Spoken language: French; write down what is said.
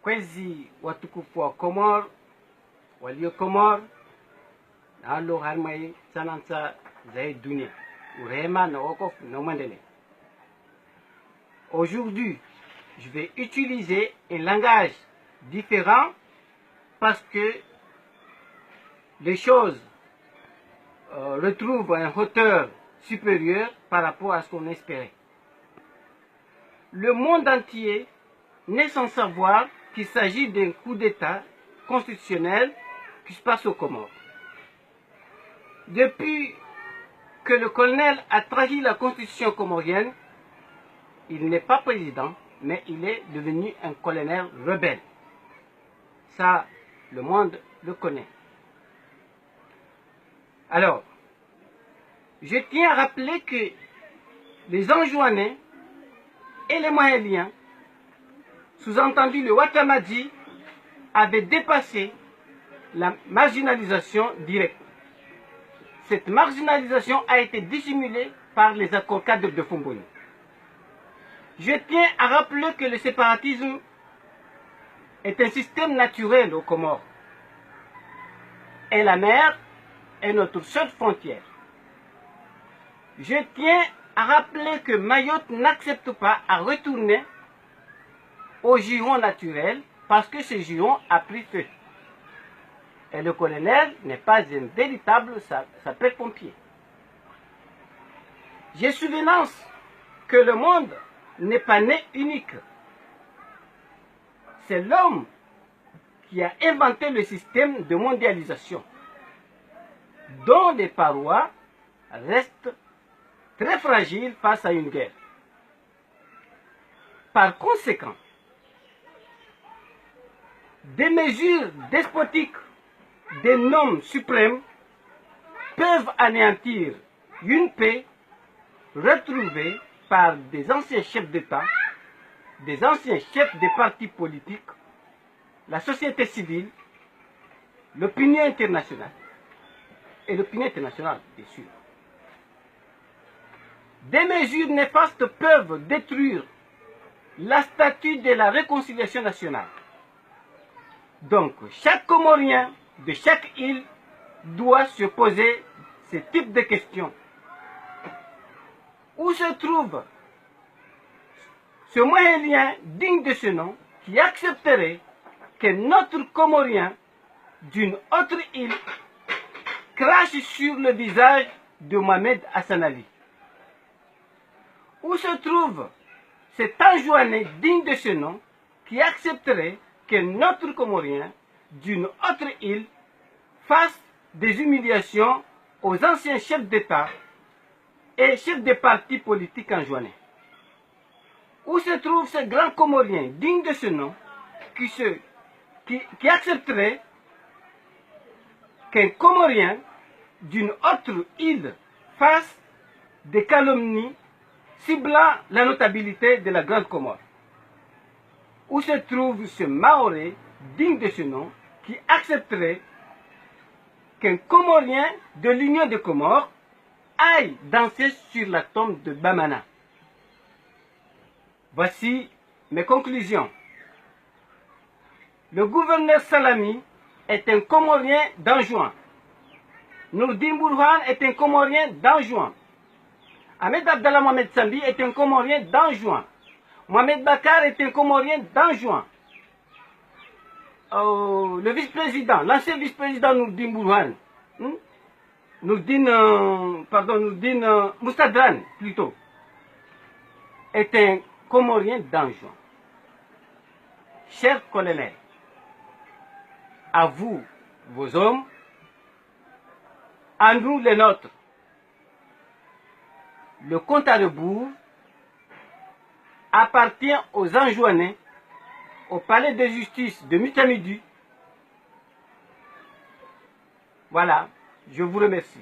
kwezi watukufu wa Komor walio Komor na alo harmai sanansa zai dunia urema na wokof na mwendele. Aujourd'hui, je vais utiliser un langage différent parce que les choses retrouvent une hauteur supérieure par rapport à ce qu'on espérait. Le monde entier n'est sans savoir qu'il s'agit d'un coup d'État constitutionnel qui se passe aux Comores. Depuis que le colonel a trahi la constitution comorienne, il n'est pas président, mais il est devenu un colonel rebelle. Ça, le monde le connaît. Alors, je tiens à rappeler que les Anjouanais et les Mahéliens, sous-entendu le Watamadji, avaient dépassé la marginalisation directe. Cette marginalisation a été dissimulée par les accords cadres de Fomboni. Je tiens à rappeler que le séparatisme est un système naturel aux Comores. Et la mer est notre seule frontière. Je tiens à rappeler que Mayotte n'accepte pas à retourner au giron naturel parce que ce giron a pris feu. Et le colonel n'est pas un véritable sapeur-pompier. J'ai souvenance que le monde n'est pas né unique. C'est l'homme qui a inventé le système de mondialisation, dont les parois restent très fragiles face à une guerre. Par conséquent, des mesures despotiques d'un homme suprême peuvent anéantir une paix retrouvée par des anciens chefs d'État, des anciens chefs des partis politiques, la société civile, l'opinion internationale, et l'opinion internationale, bien sûr. Des mesures néfastes peuvent détruire la statue de la réconciliation nationale. Donc, chaque Comorien de chaque île doit se poser ce type de questions. Où se trouve ce Mohélien digne de ce nom qui accepterait que notre Comorien d'une autre île crache sur le visage de Mohamed Hassan Ali? Où se trouve cet Anjouanais digne de ce nom qui accepterait que notre Comorien d'une autre île fasse des humiliations aux anciens chefs d'État et chefs des partis politiques anjouanais? Où se trouve ce grand Comorien digne de ce nom qui accepterait qu'un Comorien d'une autre île fasse des calomnies ciblant la notabilité de la Grande Comore? Où se trouve ce Maoré digne de ce nom qui accepterait qu'un Comorien de l'Union des Comores aille danser sur la tombe de Bamana? Voici mes conclusions. Le gouverneur Salami est un Comorien d'Anjouan. Nourdine Bourhan est un Comorien d'Anjouan. Ahmed Abdallah Mohamed Sambi est un Comorien d'Anjouan. Mohamed Bakar est un Comorien d'Anjouan. Le vice-président, l'ancien vice-président Nourdine Bourhan, Nourdine Moustadran plutôt, est un Comorien d'Anjouan. Chers colonels, à vous, vos hommes, à nous les nôtres. Le compte à rebours appartient aux Anjouanais, au palais de justice de Mutamidi. Voilà, je vous remercie.